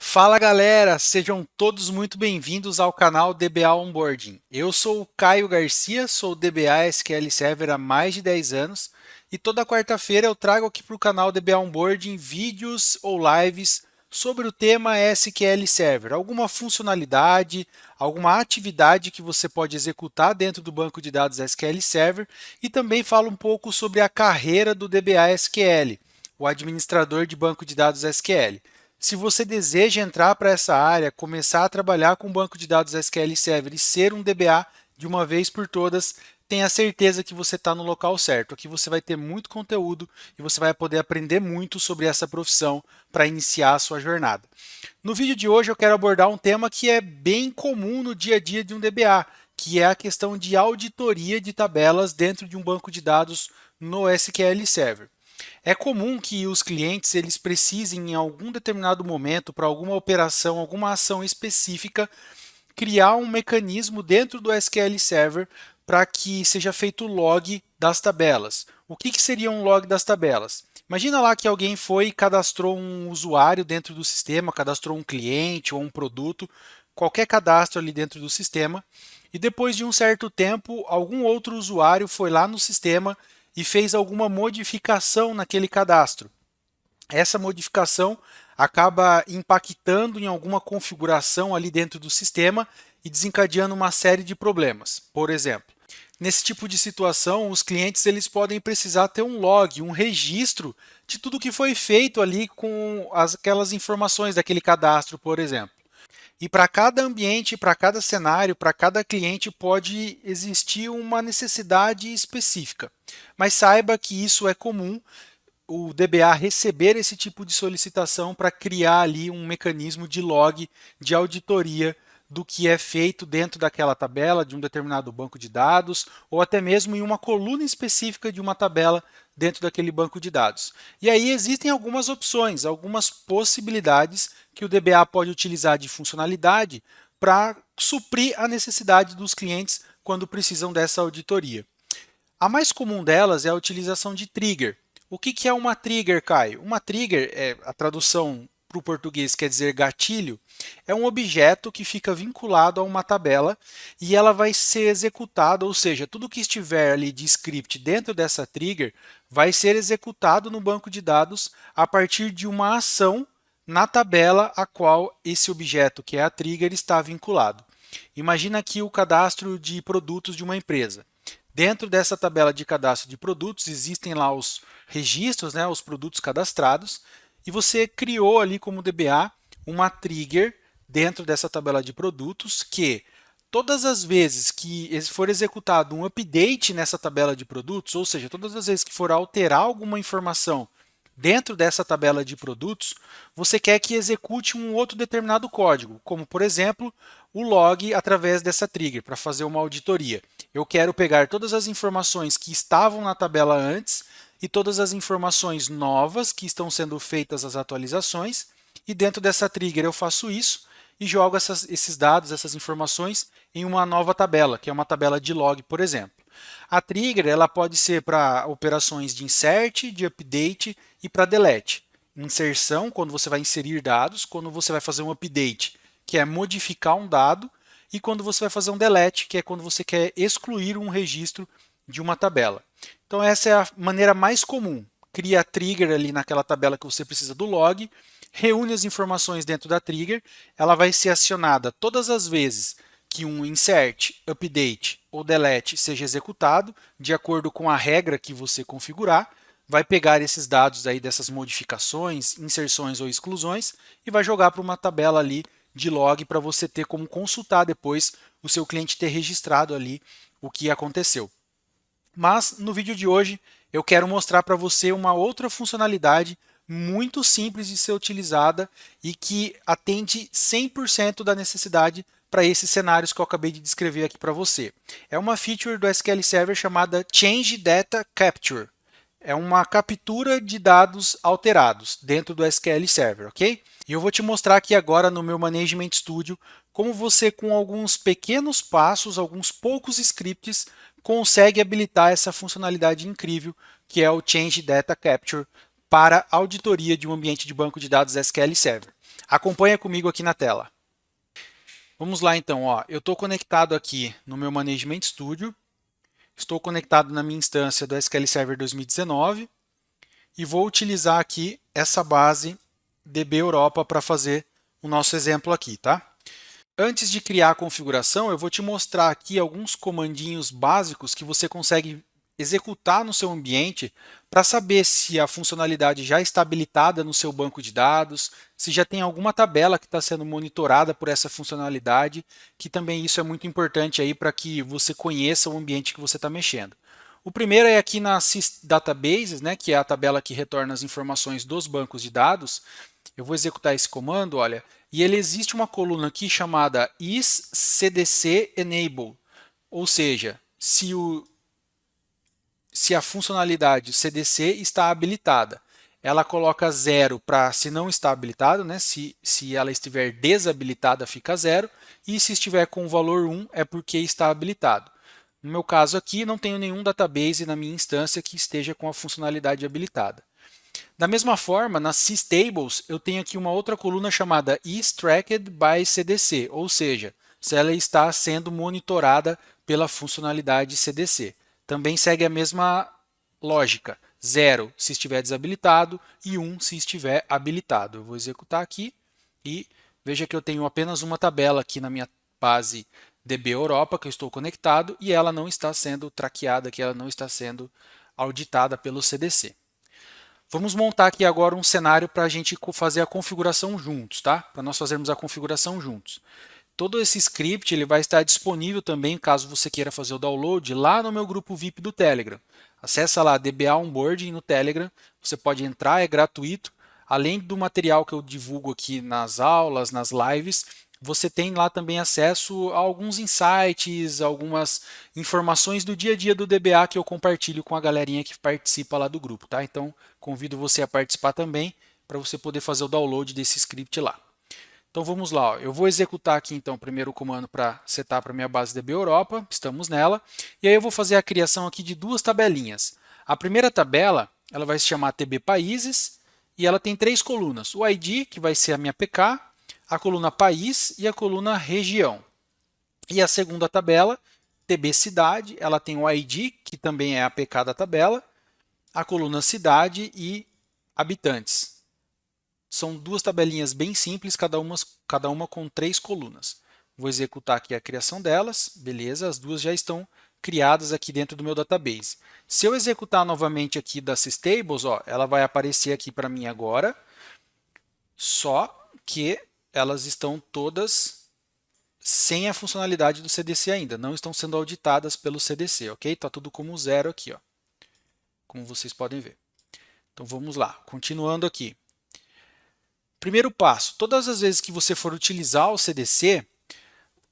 Fala galera, sejam todos muito bem-vindos ao canal DBA Onboarding. Eu sou o Caio Garcia, sou DBA SQL Server há mais de 10 anos e toda quarta-feira eu trago aqui para o canal DBA Onboarding vídeos ou lives sobre o tema SQL Server, alguma funcionalidade, alguma atividade que você pode executar dentro do banco de dados SQL Server e também falo um pouco sobre a carreira do DBA SQL, o administrador de banco de dados SQL. Se você deseja entrar para essa área, começar a trabalhar com banco de dados SQL Server e ser um DBA de uma vez por todas, tenha certeza que você está no local certo. Aqui você vai ter muito conteúdo e você vai poder aprender muito sobre essa profissão para iniciar a sua jornada. No vídeo de hoje eu quero abordar um tema que é bem comum no dia a dia de um DBA, que é a questão de auditoria de tabelas dentro de um banco de dados no SQL Server. É comum que os clientes eles precisem em algum determinado momento para alguma operação, alguma ação específica, criar um mecanismo dentro do SQL Server para que seja feito o log das tabelas. O que seria um log das tabelas? Imagina lá que alguém foi e cadastrou um usuário dentro do sistema, cadastrou um cliente ou um produto, qualquer cadastro ali dentro do sistema, e depois de um certo tempo, algum outro usuário foi lá no sistema e fez alguma modificação naquele cadastro. Essa modificação acaba impactando em alguma configuração ali dentro do sistema e desencadeando uma série de problemas. Por exemplo, nesse tipo de situação, os clientes eles podem precisar ter um log, um registro de tudo que foi feito ali com aquelas informações daquele cadastro, por exemplo. E para cada ambiente, para cada cenário, para cada cliente pode existir uma necessidade específica. Mas saiba que isso é comum o DBA receber esse tipo de solicitação para criar ali um mecanismo de log de auditoria do que é feito dentro daquela tabela de um determinado banco de dados ou até mesmo em uma coluna específica de uma tabela dentro daquele banco de dados. E aí existem algumas opções, algumas possibilidades que o DBA pode utilizar de funcionalidade para suprir a necessidade dos clientes quando precisam dessa auditoria. A mais comum delas é a utilização de trigger. O que é uma trigger, Caio? Uma trigger, a tradução para o português quer dizer gatilho, é um objeto que fica vinculado a uma tabela e ela vai ser executada, ou seja, tudo que estiver ali de script dentro dessa trigger vai ser executado no banco de dados a partir de uma ação na tabela a qual esse objeto, que é a trigger, está vinculado. Imagina aqui o cadastro de produtos de uma empresa. Dentro dessa tabela de cadastro de produtos existem lá os registros, né, os produtos cadastrados, e você criou ali como DBA uma trigger dentro dessa tabela de produtos que todas as vezes que for executado um update nessa tabela de produtos, ou seja, todas as vezes que for alterar alguma informação dentro dessa tabela de produtos, você quer que execute um outro determinado código, como por exemplo, o log através dessa trigger para fazer uma auditoria. Eu quero pegar todas as informações que estavam na tabela antes e todas as informações novas que estão sendo feitas as atualizações, e dentro dessa trigger eu faço isso e jogo esses dados, essas informações em uma nova tabela, que é uma tabela de log, por exemplo. A trigger ela pode ser para operações de insert, de update e para delete. Inserção, quando você vai inserir dados, quando você vai fazer um update, que é modificar um dado, e quando você vai fazer um delete, que é quando você quer excluir um registro de uma tabela. Então essa é a maneira mais comum. Cria a trigger ali naquela tabela que você precisa do log, reúne as informações dentro da trigger, ela vai ser acionada todas as vezes que um insert, update ou delete seja executado, de acordo com a regra que você configurar, vai pegar esses dados aí dessas modificações, inserções ou exclusões e vai jogar para uma tabela ali de log para você ter como consultar depois o seu cliente ter registrado ali o que aconteceu. Mas no vídeo de hoje eu quero mostrar para você uma outra funcionalidade muito simples de ser utilizada e que atende 100% da necessidade para esses cenários que eu acabei de descrever aqui para você. É uma feature do SQL Server chamada Change Data Capture. É uma captura de dados alterados dentro do SQL Server, ok? E eu vou te mostrar aqui agora no meu Management Studio como você, com alguns pequenos passos, alguns poucos scripts, consegue habilitar essa funcionalidade incrível que é o Change Data Capture para auditoria de um ambiente de banco de dados SQL Server. Acompanha comigo aqui na tela. Vamos lá então, ó. Eu estou conectado aqui no meu Management Studio, estou conectado na minha instância do SQL Server 2019 e vou utilizar aqui essa base DB Europa para fazer o nosso exemplo aqui, tá? Antes de criar a configuração, eu vou te mostrar aqui alguns comandinhos básicos que você consegue executar no seu ambiente para saber se a funcionalidade já está habilitada no seu banco de dados, se já tem alguma tabela que está sendo monitorada por essa funcionalidade, que também isso é muito importante aí para que você conheça o ambiente que você está mexendo. O primeiro é aqui na Databases, né, que é a tabela que retorna as informações dos bancos de dados. Eu vou executar esse comando, olha, e ele existe uma coluna aqui chamada isCDC_enable, ou seja, se a funcionalidade CDC está habilitada. Ela coloca 0 para se não está habilitado, né? Se ela estiver desabilitada, fica 0, e se estiver com o valor 1 é porque está habilitado. No meu caso aqui, não tenho nenhum database na minha instância que esteja com a funcionalidade habilitada. Da mesma forma, nas systables, eu tenho aqui uma outra coluna chamada isTrackedByCDC, ou seja, se ela está sendo monitorada pela funcionalidade CDC. Também segue a mesma lógica, 0 se estiver desabilitado e 1 se estiver habilitado. Eu vou executar aqui e veja que eu tenho apenas uma tabela aqui na minha base DB Europa que eu estou conectado e ela não está sendo traqueada, que ela não está sendo auditada pelo CDC. Vamos montar aqui agora um cenário para a gente fazer a configuração juntos, tá? Para nós fazermos a configuração juntos. Todo esse script ele vai estar disponível também, caso você queira fazer o download, lá no meu grupo VIP do Telegram. Acesse lá DBA Onboarding no Telegram, você pode entrar, é gratuito. Além do material que eu divulgo aqui nas aulas, nas lives, você tem lá também acesso a alguns insights, algumas informações do dia a dia do DBA que eu compartilho com a galerinha que participa lá do grupo, tá? Então, convido você a participar também para você poder fazer o download desse script lá. Então vamos lá, ó. Eu vou executar aqui então primeiro o comando para setar para minha base DB Europa, estamos nela, e aí eu vou fazer a criação aqui de duas tabelinhas. A primeira tabela, ela vai se chamar TB Países e ela tem três colunas, o ID, que vai ser a minha PK, a coluna País e a coluna Região. E a segunda tabela, TB Cidade, ela tem o ID, que também é a PK da tabela, a coluna Cidade e Habitantes. São duas tabelinhas bem simples, cada uma com três colunas. Vou executar aqui a criação delas, beleza, as duas já estão criadas aqui dentro do meu database. Se eu executar novamente aqui das systables, ó, ela vai aparecer aqui para mim agora, só que elas estão todas sem a funcionalidade do CDC ainda, não estão sendo auditadas pelo CDC, ok? Está tudo como 0 aqui, ó, como vocês podem ver. Então vamos lá, continuando aqui. Primeiro passo, todas as vezes que você for utilizar o CDC,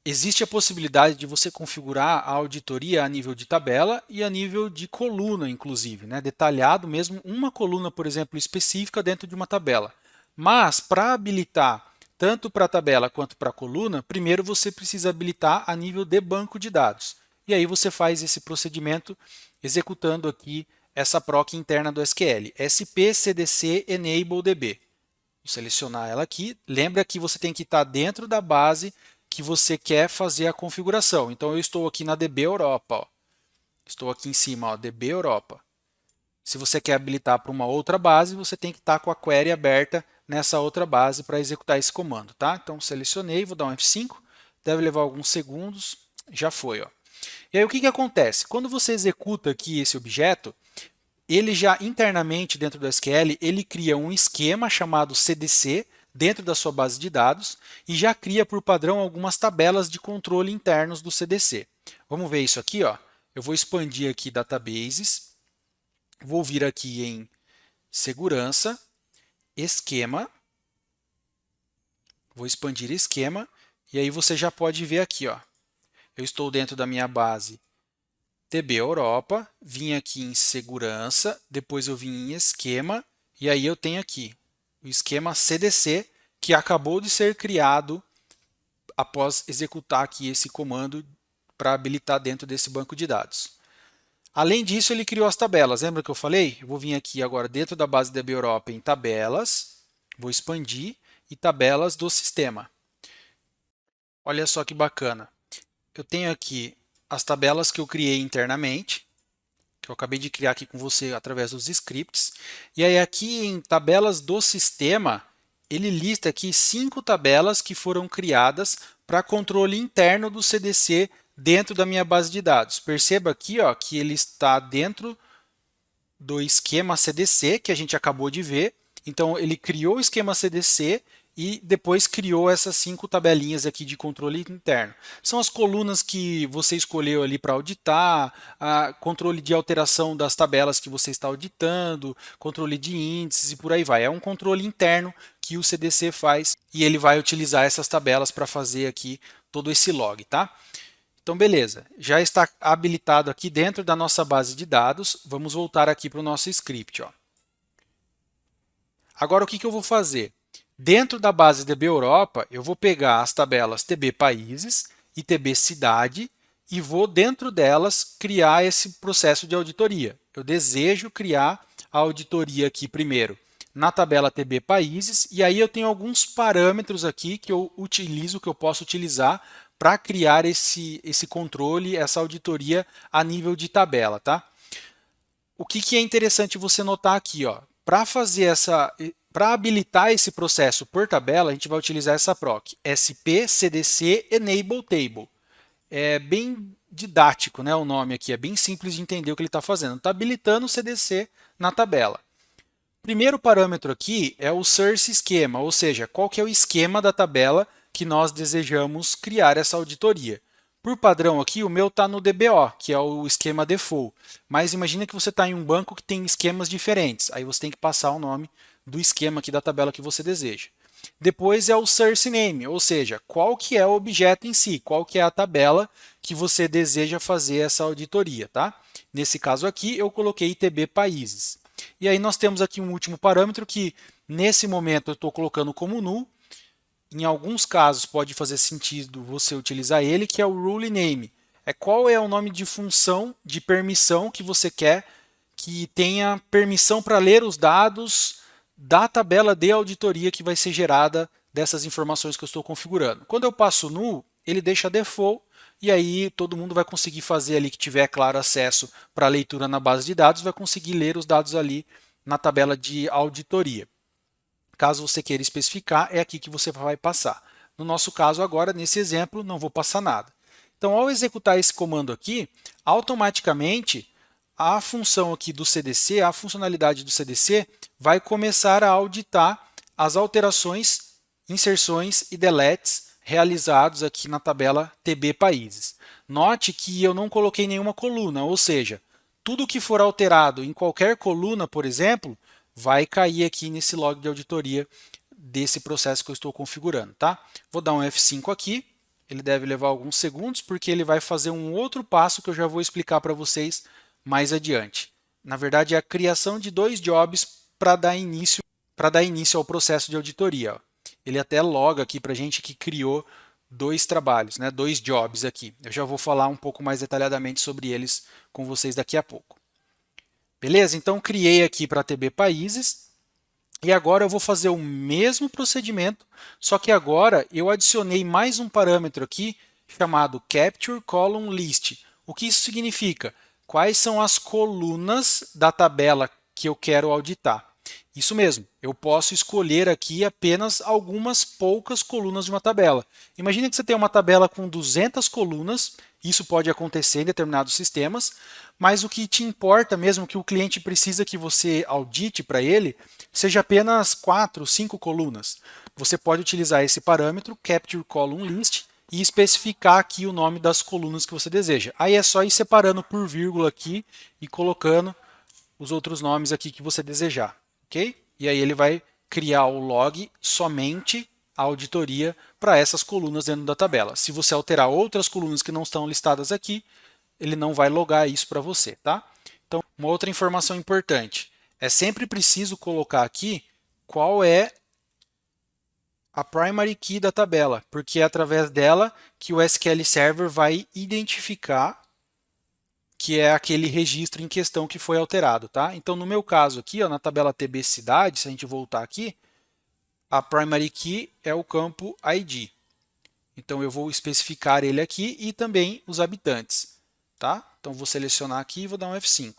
existe a possibilidade de você configurar a auditoria a nível de tabela e a nível de coluna, inclusive, né? Detalhado mesmo, uma coluna, por exemplo, específica dentro de uma tabela. Mas, para habilitar tanto para a tabela quanto para a coluna, primeiro você precisa habilitar a nível de banco de dados. E aí você faz esse procedimento executando aqui essa proc interna do SQL, spcdc enable db. Vou selecionar ela aqui. Lembra que você tem que estar dentro da base que você quer fazer a configuração. Então, eu estou aqui na DB Europa. Ó. Estou aqui em cima, ó, DB Europa. Se você quer habilitar para uma outra base, você tem que estar com a query aberta nessa outra base para executar esse comando. Tá? Então, selecionei, vou dar um F5. Deve levar alguns segundos. Já foi. Ó. E aí, o que acontece? Quando você executa aqui esse objeto, ele já internamente dentro do SQL, ele cria um esquema chamado CDC dentro da sua base de dados e já cria por padrão algumas tabelas de controle internos do CDC. Vamos ver isso aqui, ó. Eu vou expandir aqui Databases, vou vir aqui em Segurança, Esquema, vou expandir Esquema e aí você já pode ver aqui, ó. Eu estou dentro da minha base DB Europa, vim aqui em Segurança, depois eu vim em Esquema, e aí eu tenho aqui o esquema CDC, que acabou de ser criado após executar aqui esse comando para habilitar dentro desse banco de dados. Além disso, ele criou as tabelas. Lembra que eu falei? Eu vou vir aqui agora dentro da base DB Europa em tabelas, vou expandir e tabelas do sistema. Olha só que bacana. Eu tenho aqui as tabelas que eu criei internamente, que eu acabei de criar aqui com você através dos scripts. E aí aqui em tabelas do sistema, ele lista aqui 5 tabelas que foram criadas para controle interno do CDC dentro da minha base de dados. Perceba aqui ó, que ele está dentro do esquema CDC que a gente acabou de ver. Então ele criou o esquema CDC e depois criou essas 5 tabelinhas aqui de controle interno. São as colunas que você escolheu ali para auditar, controle de alteração das tabelas que você está auditando, controle de índices e por aí vai. É um controle interno que o CDC faz e ele vai utilizar essas tabelas para fazer aqui todo esse log, tá? Então, beleza, já está habilitado aqui dentro da nossa base de dados. Vamos voltar aqui para o nosso script. Ó. Agora, o que eu vou fazer? Dentro da base DB Europa, eu vou pegar as tabelas TB Países e TB Cidade e vou, dentro delas, criar esse processo de auditoria. Eu desejo criar a auditoria aqui primeiro na tabela TB Países, e aí eu tenho alguns parâmetros aqui que eu utilizo, que eu posso utilizar para criar esse controle, essa auditoria a nível de tabela, tá? O que é interessante você notar aqui, ó, para habilitar esse processo por tabela, a gente vai utilizar essa proc, SP-CDC Enable Table. É bem didático, né, o nome aqui, é bem simples de entender o que ele está fazendo. Está habilitando o CDC na tabela. Primeiro parâmetro aqui é o source esquema, ou seja, qual que é o esquema da tabela que nós desejamos criar essa auditoria. Por padrão aqui, o meu está no DBO, que é o esquema default. Mas imagina que você está em um banco que tem esquemas diferentes. Aí você tem que passar o nome do esquema aqui da tabela que você deseja. Depois é o source name, ou seja, qual que é o objeto em si, qual que é a tabela que você deseja fazer essa auditoria, tá? Nesse caso aqui, eu coloquei TB países. E aí nós temos aqui um último parâmetro que, nesse momento, eu estou colocando como null. Em alguns casos, pode fazer sentido você utilizar ele, que é o rule name. É qual é o nome de função, de permissão que você quer que tenha permissão para ler os dados da tabela de auditoria que vai ser gerada dessas informações que eu estou configurando. Quando eu passo null, ele deixa default e aí todo mundo vai conseguir fazer ali que tiver, claro, acesso para a leitura na base de dados, vai conseguir ler os dados ali na tabela de auditoria. Caso você queira especificar, é aqui que você vai passar. No nosso caso agora, nesse exemplo, não vou passar nada. Então, ao executar esse comando aqui, automaticamente a função aqui do CDC, a funcionalidade do CDC, vai começar a auditar as alterações, inserções e deletes realizados aqui na tabela TB Países. Note que eu não coloquei nenhuma coluna, ou seja, tudo que for alterado em qualquer coluna, por exemplo, vai cair aqui nesse log de auditoria desse processo que eu estou configurando, tá? Vou dar um F5 aqui, ele deve levar alguns segundos, porque ele vai fazer um outro passo que eu já vou explicar para vocês mais adiante. Na verdade, é a criação de 2 jobs para dar início ao processo de auditoria. Ó. Ele até loga aqui para a gente que criou 2 trabalhos, né? 2 jobs aqui. Eu já vou falar um pouco mais detalhadamente sobre eles com vocês daqui a pouco. Beleza? Então, criei aqui para TB Países. E agora eu vou fazer o mesmo procedimento, só que agora eu adicionei mais um parâmetro aqui chamado Capture Column List. O que isso significa? Quais são as colunas da tabela que eu quero auditar? Isso mesmo, eu posso escolher aqui apenas algumas poucas colunas de uma tabela. Imagine que você tem uma tabela com 200 colunas, isso pode acontecer em determinados sistemas, mas o que te importa mesmo, que o cliente precisa que você audite para ele, seja apenas 4, 5 colunas. Você pode utilizar esse parâmetro, Capture Column List, e especificar aqui o nome das colunas que você deseja. Aí é só ir separando por vírgula aqui e colocando os outros nomes aqui que você desejar. Ok? E aí ele vai criar o log somente a auditoria para essas colunas dentro da tabela. Se você alterar outras colunas que não estão listadas aqui, ele não vai logar isso para você, tá? Então, uma outra informação importante, é sempre preciso colocar aqui qual é a primary key da tabela, porque é através dela que o SQL Server vai identificar que é aquele registro em questão que foi alterado, tá? Então, no meu caso aqui, ó, na tabela TB cidade, se a gente voltar aqui, a primary key é o campo ID. Então, eu vou especificar ele aqui e também os habitantes, tá? Então, vou selecionar aqui e vou dar um F5.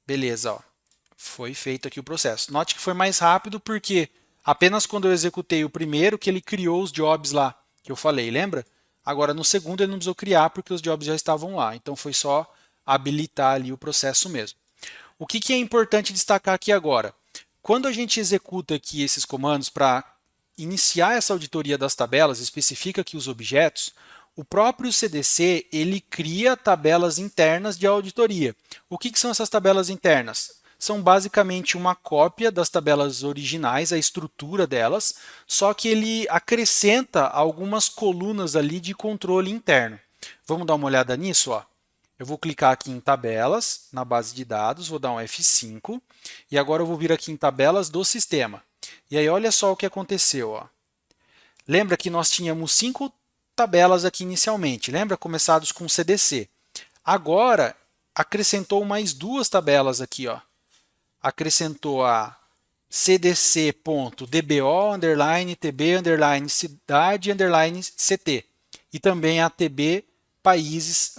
Beleza, ó. Foi feito aqui o processo. Note que foi mais rápido porque apenas quando eu executei o primeiro que ele criou os jobs lá que eu falei, lembra? Agora, no segundo, ele não precisou criar porque os jobs já estavam lá. Então, foi só habilitar ali o processo mesmo. O que é importante destacar aqui agora? Quando a gente executa aqui esses comandos para iniciar essa auditoria das tabelas, especifica aqui os objetos, o próprio CDC ele cria tabelas internas de auditoria. O que são essas tabelas internas? São basicamente uma cópia das tabelas originais, a estrutura delas, só que ele acrescenta algumas colunas ali de controle interno. Vamos dar uma olhada nisso? Ó. Eu vou clicar aqui em tabelas, na base de dados, vou dar um F5, e agora eu vou vir aqui em tabelas do sistema. E aí olha só o que aconteceu. Ó. Lembra que nós tínhamos 5 tabelas aqui inicialmente, lembra? Começados com CDC. Agora, acrescentou mais 2 tabelas aqui. Ó. Acrescentou a cdc.dbo, tb, cidade, ct. E também a tb países,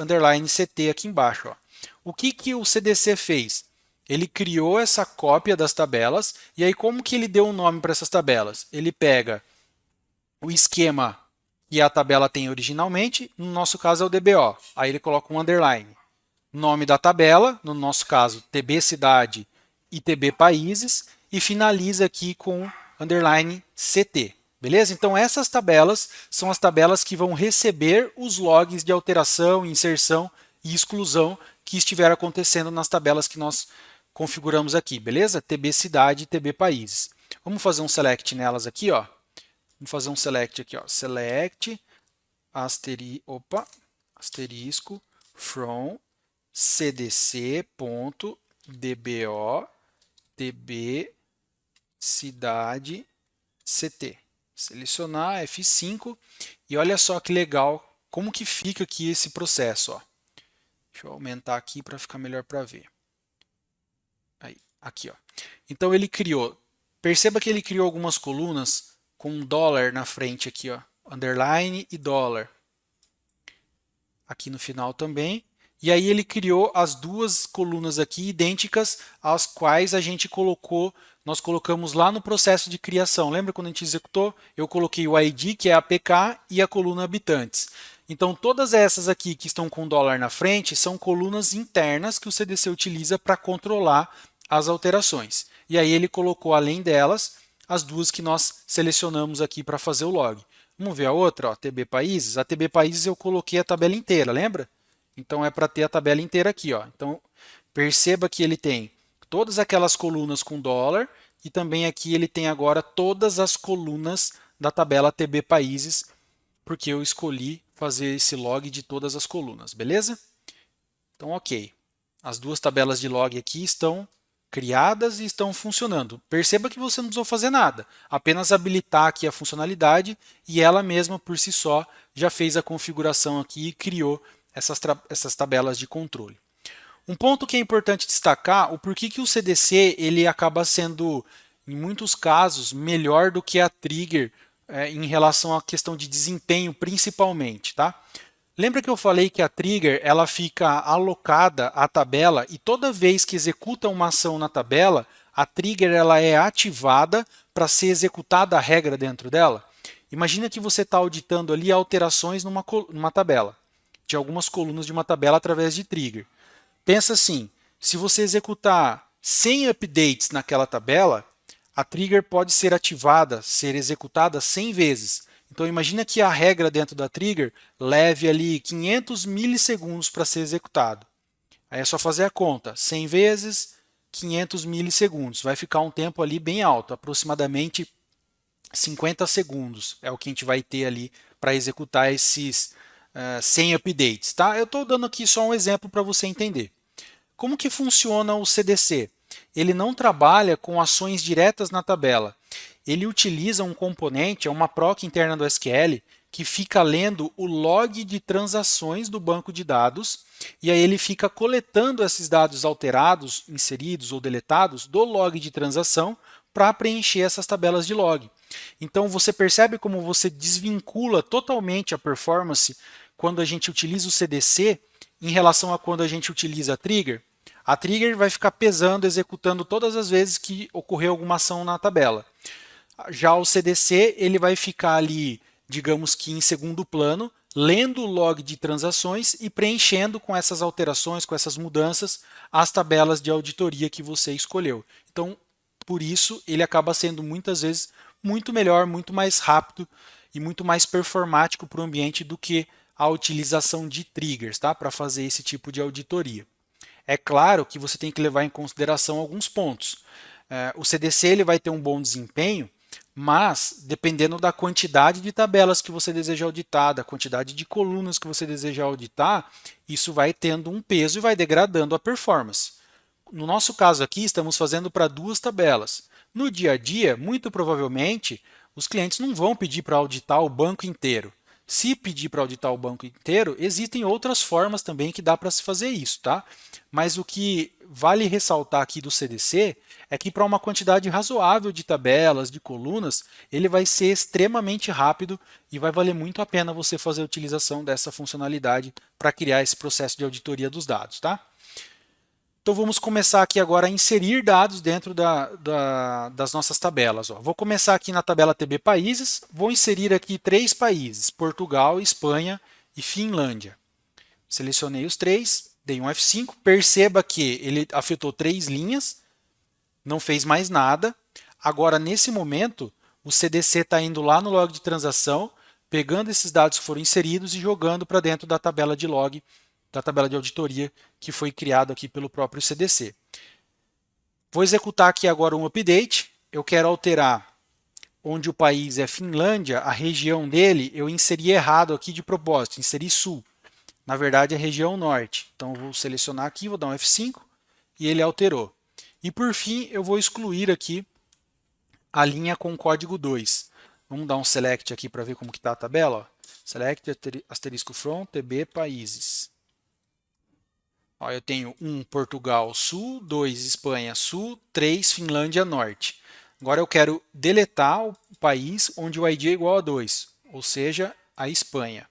ct aqui embaixo. Ó. O que o CDC fez? Ele criou essa cópia das tabelas, e aí como que ele deu um nome para essas tabelas? Ele pega o esquema que a tabela tem originalmente, no nosso caso é o DBO, aí ele coloca um underline. Nome da tabela, no nosso caso TB cidade e TB países, e finaliza aqui com underline CT. Beleza? Então essas tabelas são as tabelas que vão receber os logs de alteração, inserção e exclusão que estiver acontecendo nas tabelas que nós configuramos aqui, beleza? TB cidade e TB países. Vamos fazer um select nelas aqui, ó. Vamos fazer um select aqui, ó. Select asterisco from cdc.dbo tb cidade ct. Selecionar F5 e olha só que legal como que fica aqui esse processo. Ó. Deixa eu aumentar aqui para ficar melhor para ver. Aí, aqui, ó. Então ele criou, perceba que ele criou algumas colunas com um dólar na frente aqui, ó, underline e dólar. Aqui no final também. E aí ele criou as 2 colunas aqui idênticas às quais a gente nós colocamos lá no processo de criação. Lembra quando a gente executou? Eu coloquei o ID, que é APK, e a coluna habitantes. Então todas essas aqui que estão com dólar na frente são colunas internas que o CDC utiliza para controlar as alterações. E aí ele colocou além delas as 2 que nós selecionamos aqui para fazer o log. Vamos ver a outra, ó, TB Países. A TB Países eu coloquei a tabela inteira, lembra? Então é para ter a tabela inteira aqui. Ó. Então perceba que ele tem todas aquelas colunas com dólar e também aqui ele tem agora todas as colunas da tabela TB Países, porque eu escolhi fazer esse log de todas as colunas, beleza? Então ok. As 2 tabelas de log aqui estão criadas e estão funcionando. Perceba que você não precisou fazer nada, apenas habilitar aqui a funcionalidade e ela mesma por si só já fez a configuração aqui e criou essas tabelas de controle. Um ponto que é importante destacar, o porquê que o CDC ele acaba sendo, em muitos casos, melhor do que a Trigger em relação à questão de desempenho, principalmente. Tá? Lembra que eu falei que a Trigger ela fica alocada à tabela e toda vez que executa uma ação na tabela, a Trigger ela é ativada para ser executada a regra dentro dela? Imagina que você está auditando ali alterações numa tabela, de algumas colunas de uma tabela através de Trigger. Pensa assim, se você executar 100 updates naquela tabela, a Trigger pode ser ativada, ser executada 100 vezes. Então imagina que a regra dentro da Trigger leve ali 500 milissegundos para ser executado. Aí é só fazer a conta, 100 vezes 500 milissegundos. Vai ficar um tempo ali bem alto, aproximadamente 50 segundos é o que a gente vai ter ali para executar esses 100 updates. Tá? Eu estou dando aqui só um exemplo para você entender. Como que funciona o CDC? Ele não trabalha com ações diretas na tabela. Ele utiliza um componente, é uma proc interna do SQL, que fica lendo o log de transações do banco de dados, e aí ele fica coletando esses dados alterados, inseridos ou deletados do log de transação para preencher essas tabelas de log. Então você percebe como você desvincula totalmente a performance quando a gente utiliza o CDC em relação a quando a gente utiliza a trigger? A trigger vai ficar pesando, executando todas as vezes que ocorreu alguma ação na tabela. Já o CDC ele vai ficar ali, digamos que em segundo plano, lendo o log de transações e preenchendo com essas alterações, com essas mudanças, as tabelas de auditoria que você escolheu. Então, por isso, ele acaba sendo muitas vezes muito melhor, muito mais rápido e muito mais performático para o ambiente do que a utilização de triggers, tá? Para fazer esse tipo de auditoria. É claro que você tem que levar em consideração alguns pontos. O CDC ele vai ter um bom desempenho, mas dependendo da quantidade de tabelas que você deseja auditar, da quantidade de colunas que você deseja auditar, isso vai tendo um peso e vai degradando a performance. No nosso caso aqui, estamos fazendo para duas tabelas. No dia a dia, muito provavelmente, os clientes não vão pedir para auditar o banco inteiro. Se pedir para auditar o banco inteiro, existem outras formas também que dá para se fazer isso, tá? Mas o que vale ressaltar aqui do CDC é que para uma quantidade razoável de tabelas, de colunas, ele vai ser extremamente rápido e vai valer muito a pena você fazer a utilização dessa funcionalidade para criar esse processo de auditoria dos dados, tá? Então vamos começar aqui agora a inserir dados dentro das nossas tabelas. Ó. Vou começar aqui na tabela TB Países, vou inserir aqui 3 países, Portugal, Espanha e Finlândia. Selecionei os 3, dei um F5, perceba que ele afetou 3 linhas, não fez mais nada. Agora, nesse momento, o CDC está indo lá no log de transação, pegando esses dados que foram inseridos e jogando para dentro da tabela de log, da tabela de auditoria que foi criado aqui pelo próprio CDC. Vou executar aqui agora um update. Eu quero alterar onde o país é Finlândia, a região dele, eu inseri errado aqui de propósito, inseri sul. Na verdade, é região norte. Então, eu vou selecionar aqui, vou dar um F5 e ele alterou. E por fim, eu vou excluir aqui a linha com código 2. Vamos dar um select aqui para ver como está a tabela. Ó. Select asterisco from TB países. Ó, eu tenho 1 Portugal Sul, 2 Espanha Sul, 3 Finlândia Norte. Agora eu quero deletar o país onde o ID é igual a 2, ou seja, a Espanha.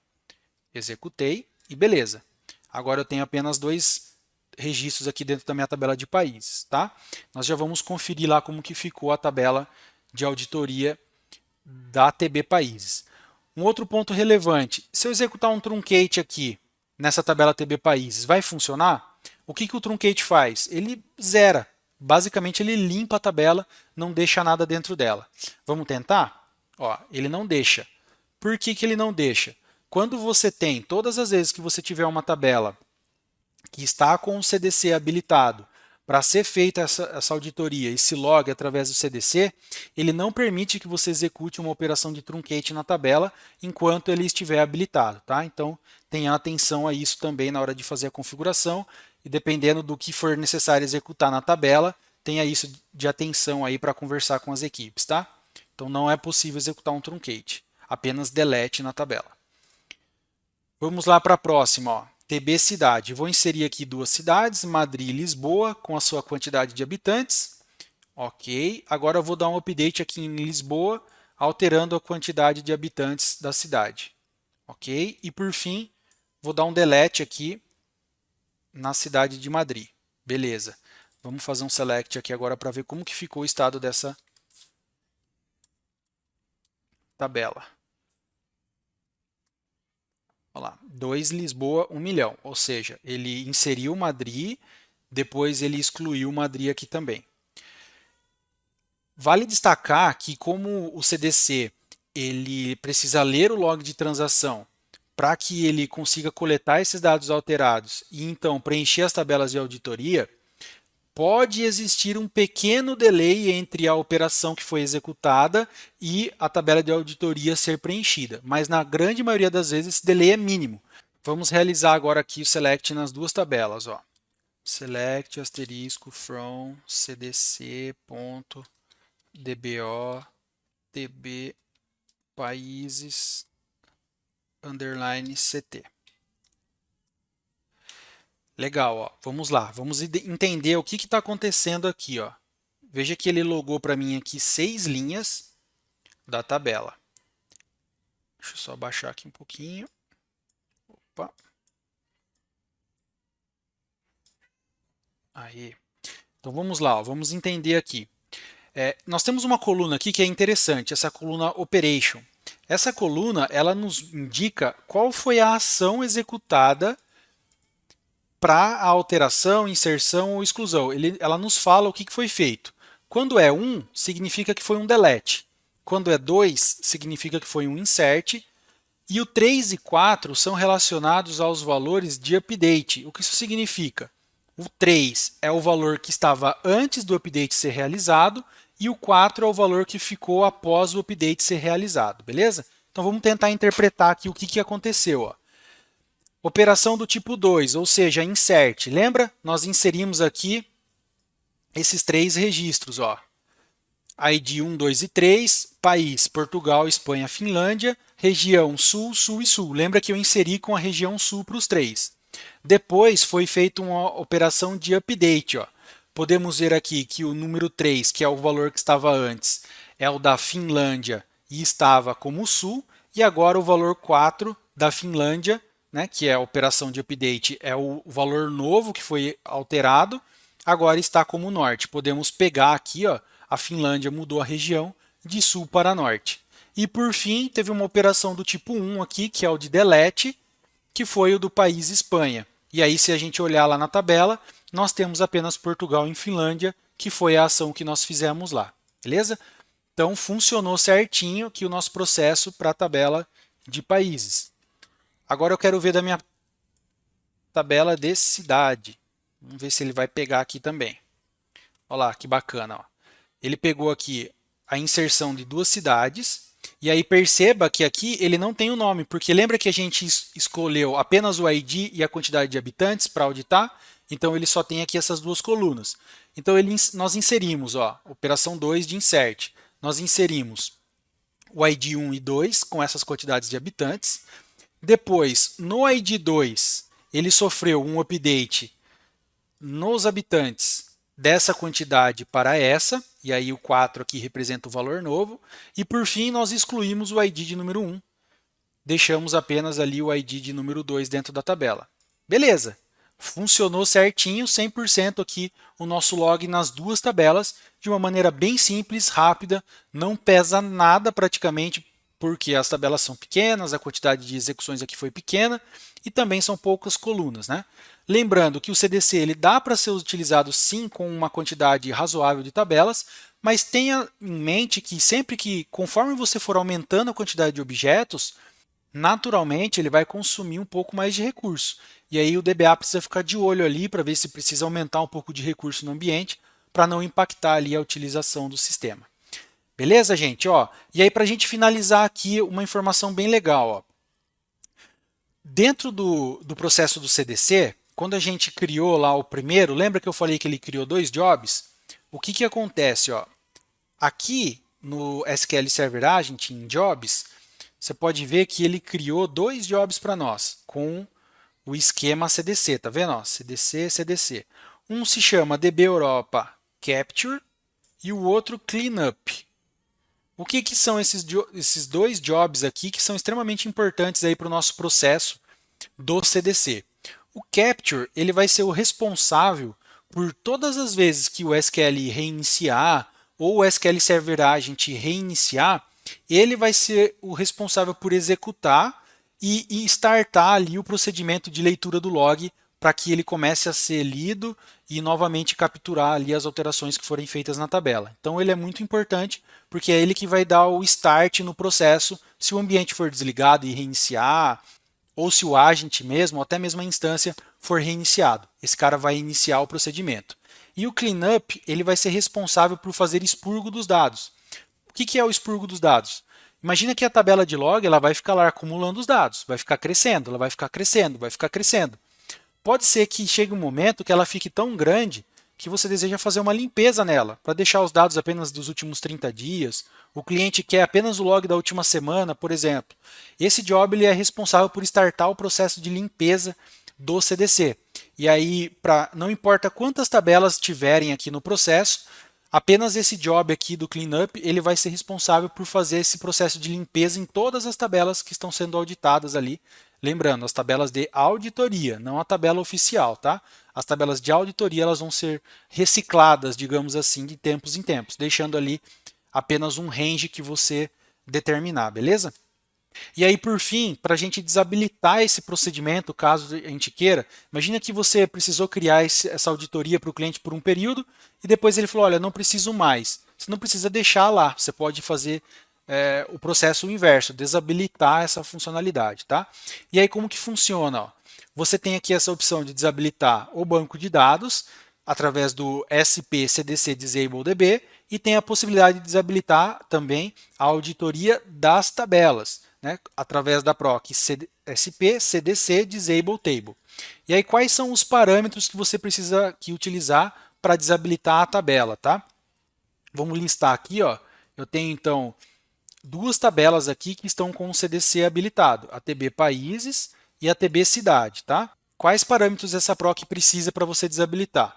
Executei e beleza. Agora eu tenho apenas 2 registros aqui dentro da minha tabela de países. Tá? Nós já vamos conferir lá como que ficou a tabela de auditoria da TB Países. Um outro ponto relevante, se eu executar um truncate aqui nessa tabela TB Países, vai funcionar? O que o truncate faz? Ele zera. Basicamente, ele limpa a tabela, não deixa nada dentro dela. Vamos tentar? Ó, ele não deixa. Por que ele não deixa? Quando você tem, todas as vezes que você tiver uma tabela que está com o CDC habilitado para ser feita essa auditoria, esse log através do CDC, ele não permite que você execute uma operação de truncate na tabela enquanto ele estiver habilitado. Tá? Então, tenha atenção a isso também na hora de fazer a configuração e dependendo do que for necessário executar na tabela, tenha isso de atenção aí para conversar com as equipes. Tá? Então, não é possível executar um truncate, apenas delete na tabela. Vamos lá para a próxima. Ó. TB cidade. Vou inserir aqui 2 cidades, Madrid e Lisboa, com a sua quantidade de habitantes. Ok. Agora eu vou dar um update aqui em Lisboa, alterando a quantidade de habitantes da cidade. Ok. E por fim, vou dar um delete aqui na cidade de Madrid. Beleza. Vamos fazer um select aqui agora para ver como que ficou o estado dessa tabela. Olha lá, 2 Lisboa, 1 milhão. Ou seja, ele inseriu Madrid, depois ele excluiu Madrid aqui também. Vale destacar que como o CDC ele precisa ler o log de transação para que ele consiga coletar esses dados alterados e então preencher as tabelas de auditoria, pode existir um pequeno delay entre a operação que foi executada e a tabela de auditoria ser preenchida, mas na grande maioria das vezes esse delay é mínimo. Vamos realizar agora aqui o select nas 2 tabelas. Ó. Select asterisco from cdc.dbo tb países underline CT. Legal, ó. Vamos lá, vamos entender o que está acontecendo aqui, ó. Veja que ele logou para mim aqui 6 linhas da tabela. Deixa eu só baixar aqui um pouquinho. Opa. Aí. Então vamos lá, ó. Vamos entender aqui. Nós temos uma coluna aqui que é interessante, essa coluna Operation. Essa coluna ela nos indica qual foi a ação executada para a alteração, inserção ou exclusão. Ela nos fala o que foi feito. Quando é 1, significa que foi um delete. Quando é 2, significa que foi um insert. E o 3 e 4 são relacionados aos valores de update. O que isso significa? O 3 é o valor que estava antes do update ser realizado e o 4 é o valor que ficou após o update ser realizado, beleza? Então vamos tentar interpretar aqui o que aconteceu. Ó. Operação do tipo 2, ou seja, insert. Lembra? Nós inserimos aqui esses 3 registros. Ó. ID 1, 2 e 3, país Portugal, Espanha, Finlândia, região Sul, Sul e Sul. Lembra que eu inseri com a região Sul para os 3. Depois foi feita uma operação de update. Ó. Podemos ver aqui que o número 3, que é o valor que estava antes, é o da Finlândia e estava como Sul, e agora o valor 4 da Finlândia, né, que é a operação de update, é o valor novo que foi alterado, agora está como Norte. Podemos pegar aqui, ó, a Finlândia mudou a região de Sul para Norte. E por fim, teve uma operação do tipo 1 aqui, que é o de delete, que foi o do país Espanha. E aí, se a gente olhar lá na tabela, nós temos apenas Portugal e Finlândia, que foi a ação que nós fizemos lá. Beleza? Então, funcionou certinho aqui o nosso processo para a tabela de países. Agora eu quero ver da minha tabela de cidade. Vamos ver se ele vai pegar aqui também. Olha lá, que bacana. Ó. Ele pegou aqui a inserção de 2 cidades. E aí perceba que aqui ele não tem o nome, porque lembra que a gente escolheu apenas o ID e a quantidade de habitantes para auditar? Então ele só tem aqui essas 2 colunas. Então nós inserimos, ó, operação 2 de insert. Nós inserimos o ID 1 e 2 com essas quantidades de habitantes. Depois, no ID 2, ele sofreu um update nos habitantes dessa quantidade para essa, e aí o 4 aqui representa o valor novo, e por fim nós excluímos o ID de número 1, deixamos apenas ali o ID de número 2 dentro da tabela. Beleza, funcionou certinho, 100% aqui o nosso log nas 2 tabelas, de uma maneira bem simples, rápida, não pesa nada praticamente, porque as tabelas são pequenas, a quantidade de execuções aqui foi pequena, e também são poucas colunas, né? Lembrando que o CDC ele dá para ser utilizado sim com uma quantidade razoável de tabelas, mas tenha em mente que sempre que, conforme você for aumentando a quantidade de objetos, naturalmente ele vai consumir um pouco mais de recurso. E aí o DBA precisa ficar de olho ali para ver se precisa aumentar um pouco de recurso no ambiente para não impactar ali a utilização do sistema. Beleza, gente? Ó, e aí para a gente finalizar aqui uma informação bem legal. Ó. Dentro do processo do CDC, quando a gente criou lá o primeiro, lembra que eu falei que ele criou 2 jobs? O que acontece? Ó? Aqui no SQL Server Agent, em Jobs, você pode ver que ele criou 2 jobs para nós, com o esquema CDC, tá vendo? Ó, CDC, CDC. Um se chama DB Europa Capture e o outro Cleanup. O que são esses 2 jobs aqui que são extremamente importantes para o nosso processo do CDC? O Capture ele vai ser o responsável por todas as vezes que o SQL reiniciar ou o SQL Server Agent reiniciar, ele vai ser o responsável por executar e startar ali o procedimento de leitura do log para que ele comece a ser lido e novamente capturar ali as alterações que forem feitas na tabela. Então ele é muito importante porque é ele que vai dar o start no processo se o ambiente for desligado e reiniciar, ou se o agent mesmo, ou até mesmo a instância for reiniciado. Esse cara vai iniciar o procedimento. E o cleanup ele vai ser responsável por fazer expurgo dos dados. O que é o expurgo dos dados? Imagina que a tabela de log ela vai ficar lá acumulando os dados, vai ficar crescendo, ela vai ficar crescendo, vai ficar crescendo. Pode ser que chegue um momento que ela fique tão grande que você deseja fazer uma limpeza nela, para deixar os dados apenas dos últimos 30 dias. O cliente quer apenas o log da última semana, por exemplo. Esse job ele é responsável por startar o processo de limpeza do CDC. E aí, não importa quantas tabelas tiverem aqui no processo, apenas esse job aqui do cleanup ele vai ser responsável por fazer esse processo de limpeza em todas as tabelas que estão sendo auditadas ali. Lembrando, as tabelas de auditoria, não a tabela oficial, tá? As tabelas de auditoria elas vão ser recicladas, digamos assim, de tempos em tempos, deixando ali apenas um range que você determinar, beleza? E aí, por fim, para a gente desabilitar esse procedimento, caso a gente queira, imagina que você precisou criar essa auditoria para o cliente por um período e depois ele falou, olha, não preciso mais. Você não precisa deixar lá, você pode fazer o processo inverso, desabilitar essa funcionalidade. Tá? E aí, como que funciona? Ó? Você tem aqui essa opção de desabilitar o banco de dados através do SP CDC Disable DB e tem a possibilidade de desabilitar também a auditoria das tabelas, né, através da PROC SP CDC Disable Table. E aí quais são os parâmetros que você precisa utilizar para desabilitar a tabela, tá? Vamos listar aqui, ó. Eu tenho então duas tabelas aqui que estão com o CDC habilitado, a TB Países e a TB Cidade, tá? Quais parâmetros essa PROC precisa para você desabilitar?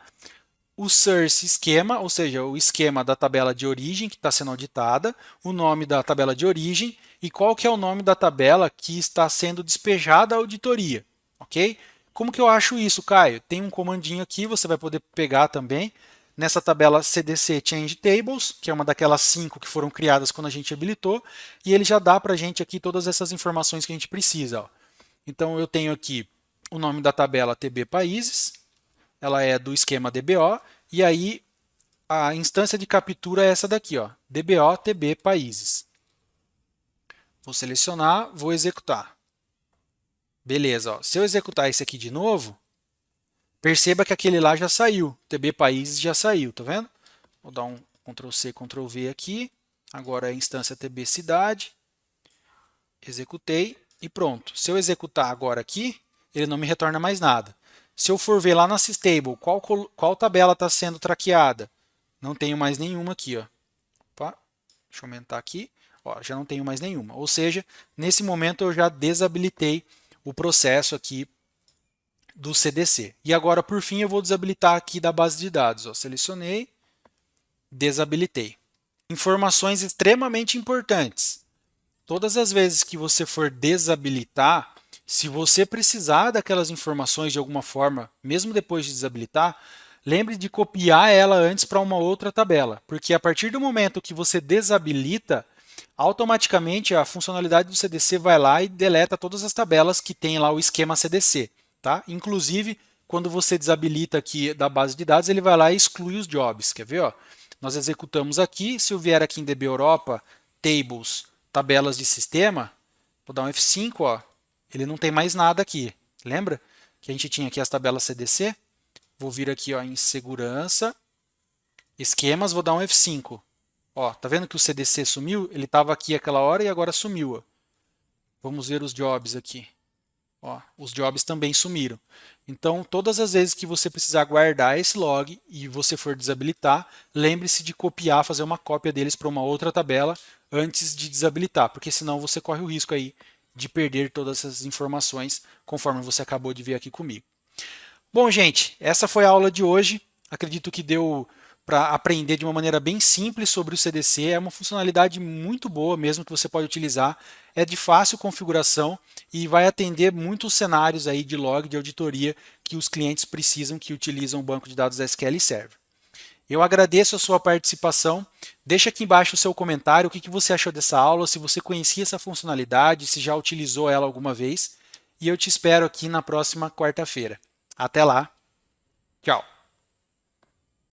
O source esquema, ou seja, o esquema da tabela de origem que está sendo auditada, o nome da tabela de origem e qual que é o nome da tabela que está sendo despejada a auditoria, ok? Como que eu acho isso, Caio? Tem um comandinho aqui, você vai poder pegar também, nessa tabela CDC Change Tables, que é uma daquelas 5 que foram criadas quando a gente habilitou, e ele já dá para a gente aqui todas essas informações que a gente precisa. Ó. Então eu tenho aqui o nome da tabela TB Países, ela é do esquema DBO, e aí a instância de captura é essa daqui, ó, DBO TB Países. Vou selecionar, vou executar. Beleza, ó. Se eu executar esse aqui de novo, perceba que aquele lá já saiu, TB Países já saiu, tá vendo? Vou dar um Ctrl+C, Ctrl+V aqui, agora é a instância TB Cidade, executei e pronto. Se eu executar agora aqui, ele não me retorna mais nada. Se eu for ver lá na Systable, qual tabela está sendo traqueada? Não tenho mais nenhuma aqui. Ó. Opa, deixa eu aumentar aqui. Ó, já não tenho mais nenhuma. Ou seja, nesse momento eu já desabilitei o processo aqui do CDC. E agora, por fim, eu vou desabilitar aqui da base de dados. Ó. Selecionei, desabilitei. Informações extremamente importantes. Todas as vezes que você for desabilitar, se você precisar daquelas informações de alguma forma, mesmo depois de desabilitar, lembre de copiar ela antes para uma outra tabela, porque a partir do momento que você desabilita, automaticamente a funcionalidade do CDC vai lá e deleta todas as tabelas que tem lá o esquema CDC. Tá? Inclusive, quando você desabilita aqui da base de dados, ele vai lá e exclui os jobs. Quer ver? Ó? Nós executamos aqui, se eu vier aqui em DB Europa, Tables, tabelas de sistema, vou dar um F5, ó, ele não tem mais nada aqui. Lembra que a gente tinha aqui as tabelas CDC? Vou vir aqui ó, em segurança, esquemas, vou dar um F5. Ó, tá vendo que o CDC sumiu? Ele estava aqui aquela hora e agora sumiu. Ó. Vamos ver os jobs aqui. Ó, os jobs também sumiram. Então, todas as vezes que você precisar guardar esse log e você for desabilitar, lembre-se de copiar, fazer uma cópia deles para uma outra tabela antes de desabilitar, porque senão você corre o risco aí de perder todas essas informações conforme você acabou de ver aqui comigo. Bom, gente, essa foi a aula de hoje. Acredito que deu para aprender de uma maneira bem simples sobre o CDC. É uma funcionalidade muito boa mesmo que você pode utilizar. É de fácil configuração e vai atender muitos cenários aí de log de auditoria que os clientes precisam que utilizam o banco de dados SQL Server. Eu agradeço a sua participação. Deixa aqui embaixo o seu comentário, o que você achou dessa aula, se você conhecia essa funcionalidade, se já utilizou ela alguma vez. E eu te espero aqui na próxima quarta-feira. Até lá. Tchau.